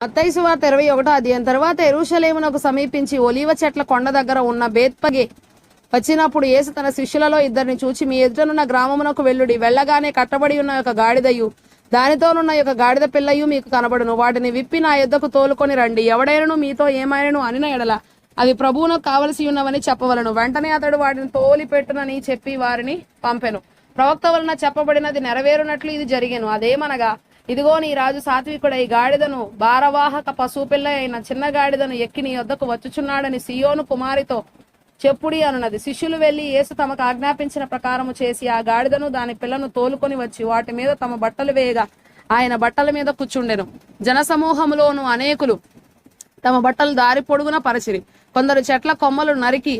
మత్తయి సువార్త 21వ అధ్యాయం. తర్వాత యెరూషలేమునకు సమీపించి ఒలీవ చెట్ల కొండ దగ్గర ఉన్న బేత్పగే వచ్చినప్పుడు యేసు తన శిష్యులలో ఇద్దరిని చూచి, మీ ఎదుటనున్న గ్రామమునకు వెళ్ళుడి. వెళ్ళగానే కట్టబడి ఉన్న ఒక గాడిదయు దానితోనున్న ఒక గాడిద పిల్లయు మీకు కనబడును. వాటిని విప్పి నా యొద్దకు తోలుకొని రండి. ఎవడైనను మీతో ఏమైనను అనిన ఎడల అవి ప్రభువునకు కావలసి ఉన్నవని చెప్పవలను. వెంటనే అతడు వాటిని తోలి పెట్టునని చెప్పి వారిని పంపెను. ప్రవక్త వలన చెప్పబడినది నెరవేరునట్లు ఇది జరిగెను. అదేమనగా, ఇదిగో నీ రాజు సాత్వికుడై గాడిదను భారవాహక పశుపిల్ల అయిన చిన్న గాడిదను ఎక్కి నీ వద్దకు వచ్చుచున్నాడని సియోను కుమారితో చెప్పుడి అనున్నది. శిష్యులు వెళ్లి యేసు తమకు ఆజ్ఞాపించిన ప్రకారము చేసి ఆ గాడిదను దాని పిల్లను తోలుకొని వచ్చి వాటి మీద తమ బట్టలు వేయగా ఆయన బట్టల మీద కూర్చుండెను. జనసమూహములోను అనేకులు తమ బట్టలు దారి పొడుగున పరచిరి. కొందరు చెట్ల కొమ్మలు నరికి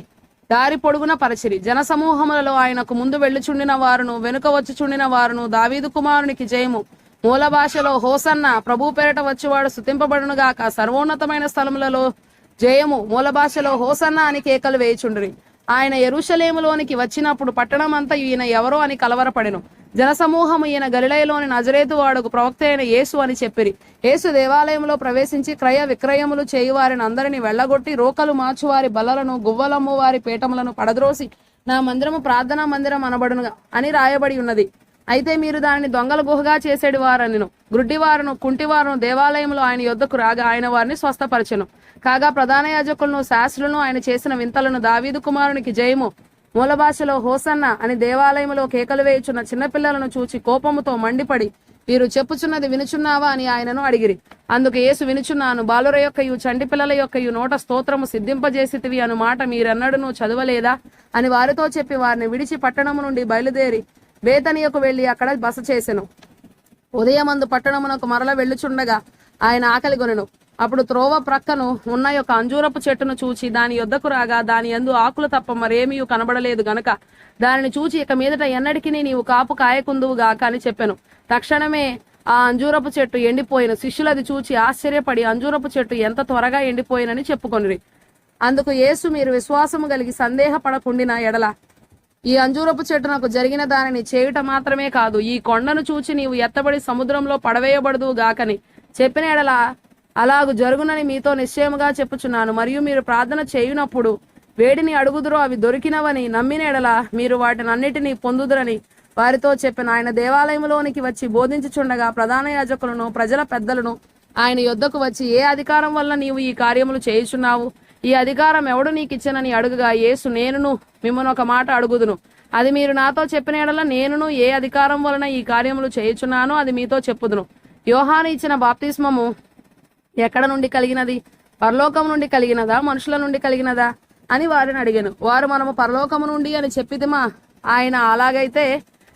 దారి పొడుగున పరచిరి. జనసమూహములలో ఆయనకు ముందు వెళ్ళుచుండిన వారును వెనుక వచ్చుచుండిన వారును, దావీదు కుమారునికి జయము, మూల భాషలో హోసన్న, ప్రభు పేరట వచ్చేవాడు స్తుతింపబడును గాక, సర్వోన్నతమైన స్థలములలో జయము, మూల భాషలో హోసన్న అని కేకలు వేయుచుండ్రి. ఆయన యెరూషలేములోనికి వచ్చినప్పుడు పట్టణమంతా ఈయన ఎవరో అని కలవరపడెను. జనసమూహము ఈయన గలిలయలోని నజరేతు వాడుకు ప్రవక్త అయిన యేసు అని చెప్పిరి. యేసు దేవాలయంలో ప్రవేశించి క్రయ విక్రయములు చేయువారిని అందరినీ వెళ్లగొట్టి రోకలు మార్చువారి బల్లలను గువ్వలమ్ము వారి పీఠములను పడద్రోసి నా మందిరము ప్రార్థనా మందిరం అనబడును అని రాయబడి ఉన్నది. అయితే మీరు దానిని దొంగల గుహగా చేసేడు వారనిను. గ్రుడ్డివారును కుంటివారును దేవాలయంలో ఆయన యొద్దకు రాగా ఆయన వారిని స్వస్థపరచెను. కాగా ప్రధాన యాజకులను శాస్త్రులను ఆయన చేసిన వింతలను, దావీదు కుమారునికి జయము, మూల భాషలో హోసన్న అని దేవాలయంలో కేకలు వేయుచున్న చిన్నపిల్లలను చూచి కోపముతో మండిపడి, వీరు చెప్పుచున్నది వినుచున్నావా అని ఆయనను అడిగిరి. అందుకు యేసు, వినుచున్నాను. బాలుర యొక్కయు చంటి పిల్లల యొక్కయు నోట స్తోత్రము సిద్ధింపజేసితివి అను మాట మీరెన్నడూ చదవలేదా అని వారితో చెప్పి వారిని విడిచి పట్టణము నుండి బయలుదేరి బేతనియకు వెళ్లి అక్కడ బస చేసెను. ఉదయమందు పట్టణమునకు మరల వెళ్ళుచుండగా ఆయన ఆకలి కొనెను. అప్పుడు త్రోవ ప్రక్కను ఉన్న యొక్క అంజూరపు చెట్టును చూచి దాని యొద్దకు రాగా దాని యందు ఆకులు తప్ప మరేమీ కనబడలేదు గనక దానిని చూచి, ఇక మీదట ఎన్నటికి నీవు కాపు కాయకుందువు గాక అని చెప్పెను. తక్షణమే ఆ అంజూరపు చెట్టు ఎండిపోయిన. శిష్యులది చూచి ఆశ్చర్యపడి అంజూరపు చెట్టు ఎంత త్వరగా ఎండిపోయినని చెప్పుకొనిరి. అందుకు యేసు, మీరు విశ్వాసము కలిగి సందేహపడకుండిన ఎడల ఈ అంజూరపు చెట్టు నాకు జరిగిన దానిని చేయుట మాత్రమే కాదు, ఈ కొండను చూచి నీవు ఎత్తబడి సముద్రంలో పడవేయబడదు గాకని చెప్పిన ఎడల అలాగు జరుగునని మీతో నిశ్చయముగా చెప్పుచున్నాను. మరియు మీరు ప్రార్థన చేయునప్పుడు వేడిని అడుగుదురో అవి దొరికినవని నమ్మిన ఎడల మీరు వాటిని అన్నిటినీ పొందుదురని వారితో చెప్పిన. ఆయన దేవాలయంలోనికి వచ్చి బోధించుచుండగా ప్రధాన యాజకులను ప్రజల పెద్దలను ఆయన యొద్దకు వచ్చి, ఏ అధికారం వల్ల నీవు ఈ కార్యములు చేయుచున్నావు? ఈ అధికారం ఎవడు నీకు ఇచ్చినని అడుగుగా యేసు, నేనును మిమ్మల్ని ఒక మాట అడుగుదును, అది మీరు నాతో చెప్పిన ఎడల నేనును ఏ అధికారం వలన ఈ కార్యములు చేయుచున్నానో అది మీతో చెప్పుదును. యోహాను ఇచ్చిన బాప్తిస్మము ఎక్కడ నుండి కలిగినది? పరలోకము నుండి కలిగినదా, మనుషుల నుండి కలిగినదా అని వారిని అడిగాను. వారు, మనము పరలోకము నుండి అని చెప్పిదిమా. ఆయన, అలాగైతే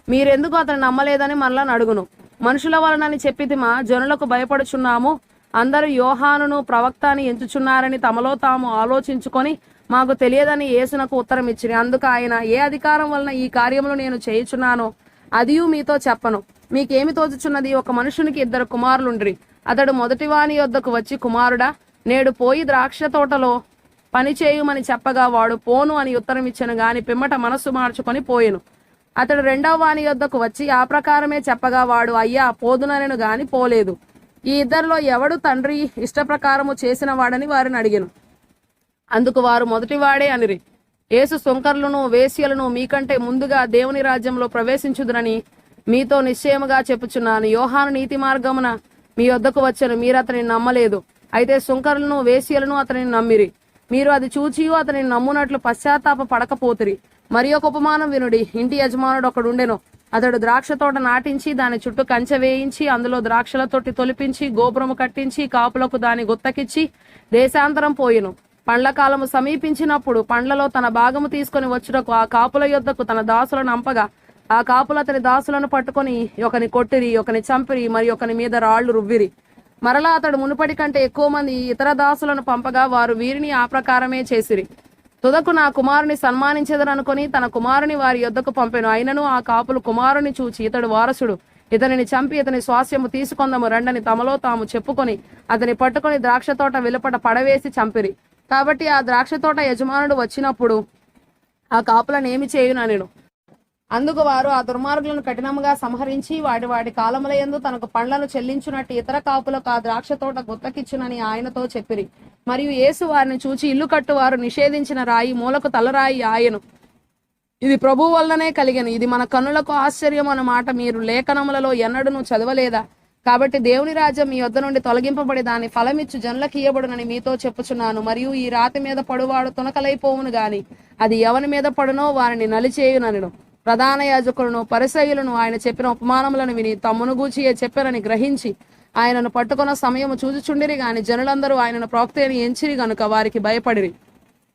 మీరెందుకు అతను నమ్మలేదని మనల్ని అడుగును. మనుషుల వలనని చెప్పిదిమా, జనులకు భయపడుచున్నాము. అందరూ యోహానును ప్రవక్త అని ఎంచుచున్నారని తమలో తాము ఆలోచించుకొని మాకు తెలియదని యేసునకు ఉత్తరం ఇచ్చిరి. అందుకు ఆయన, ఏ అధికారం వలన ఈ కార్యములు నేను చేయుచున్నానో అదియు మీతో చెప్పను. మీకేమి తోచుచున్నది? ఒక మనుషునికి 2 కుమారులుండ్రి. అతడు మొదటివాని యొద్దకు వచ్చి, కుమారుడా, నేడు పోయి ద్రాక్ష తోటలో పని చేయుమని చెప్పగా వాడు పోను అని ఉత్తరం ఇచ్చెను గాని పిమ్మట మనస్సు మార్చుకొని పోయెను. అతడు 2వ వాని యొద్దకు వచ్చి ఆ ప్రకారమే చెప్పగా వాడు, అయ్యా, పోదుననెను గాని పోలేదు. ఈ ఇద్దరిలో ఎవడు తండ్రి ఇష్టప్రకారము చేసిన వాడని వారిని అడిగెను. అందుకు వారు, మొదటివాడే అనిరి. యేసు, సుంకర్లను వేశ్యలను మీకంటే ముందుగా దేవుని రాజ్యంలో ప్రవేశించుదురని మీతో నిశ్చయముగా చెప్పుచున్నాను. యోహాను నీతి మార్గమున మీ వద్దకు వచ్చెను, మీరు అతనిని నమ్మలేదు. అయితే సుంకరులను వేశ్యలను అతనిని నమ్మిరి. మీరు అది చూచియు అతనిని నమ్మునట్లు పశ్చాత్తాప పడకపోతిరి. మరి ఒక ఉపమానం వినుడి. ఇంటి యజమానుడు ఒకడుండెను. అతడు ద్రాక్ష తోట నాటించి దాని చుట్టూ కంచె వేయించి అందులో ద్రాక్షల తొట్టి తొలిపించి గోపురము కట్టించి కాపులకు దాని గుత్తకిచ్చి దేశాంతరం పోయెను. పండ్ల కాలము సమీపించినప్పుడు పండ్లలో తన భాగము తీసుకొని వచ్చుటకు ఆ కాపుల యొద్దకు తన దాసులను అంపగా ఆ కాపులు అతని దాసులను పట్టుకొని ఒకని కొట్టిరి, ఒకని చంపిరి, మరి ఒకని మీద రాళ్లు రువ్విరి. మరలా అతడు మునుపటి కంటే ఎక్కువ మంది ఇతర దాసులను పంపగా వారు వీరిని ఆ ప్రకారమే చేసిరి. తుదకు నా కుమారుని సన్మానించెదరనుకొని తన కుమారుని వారి యొద్దకు పంపెను. అయినను ఆ కాపులు కుమారుని చూచి, ఇతడు వారసుడు, ఇతనిని చంపి ఇతని స్వాస్యము తీసుకొందము రండని తమలో తాము చెప్పుకొని అతని పట్టుకొని ద్రాక్ష తోట వెలుపట పడవేసి చంపిరి. కాబట్టి ఆ ద్రాక్ష తోట యజమానుడు వచ్చినప్పుడు ఆ కాపులను ఏమి చేయుననెను. అందుకు వారు ఆ దుర్మార్గులను కఠినంగా సంహరించి వాటి కాలముల యందు తనకు పండ్లను చెల్లించున్నట్టు ఇతర కాపులకు ఆ ద్రాక్ష తోట గుత్తకిచ్చునని ఆయనతో చెప్పిరి. మరియు యేసు వారిని చూచి, ఇల్లు కట్టువారు నిషేధించిన రాయి మూలకు తలరాయి ఆయను, ఇది ప్రభువు వల్లనే కలిగెను, ఇది మన కన్నులకు ఆశ్చర్యం అన్నమాట మీరు లేఖనములలో ఎన్నడూ చదవలేదా? కాబట్టి దేవుని రాజ్యం మీ యొద్ద నుండి తొలగింపబడి దాని ఫలమిచ్చు జనులకు ఇయ్యబడునని మీతో చెప్పుచున్నాను. మరియు ఈ రాతి మీద పడువాడు తునకలైపోవును గాని అది ఎవని మీద పడునో వారిని నలిచేయునను. ప్రధాన యాజకులను పరిసయ్యులను ఆయన చెప్పిన ఉపమానములను విని తమ్మును గూచియే చెప్పారని గ్రహించి ఆయనను పట్టుకున్న సమయము చూచుచుండిరి గాని జనులందరూ ఆయనను ప్రవక్త అని ఎంచిరి గనుక వారికి భయపడిరి.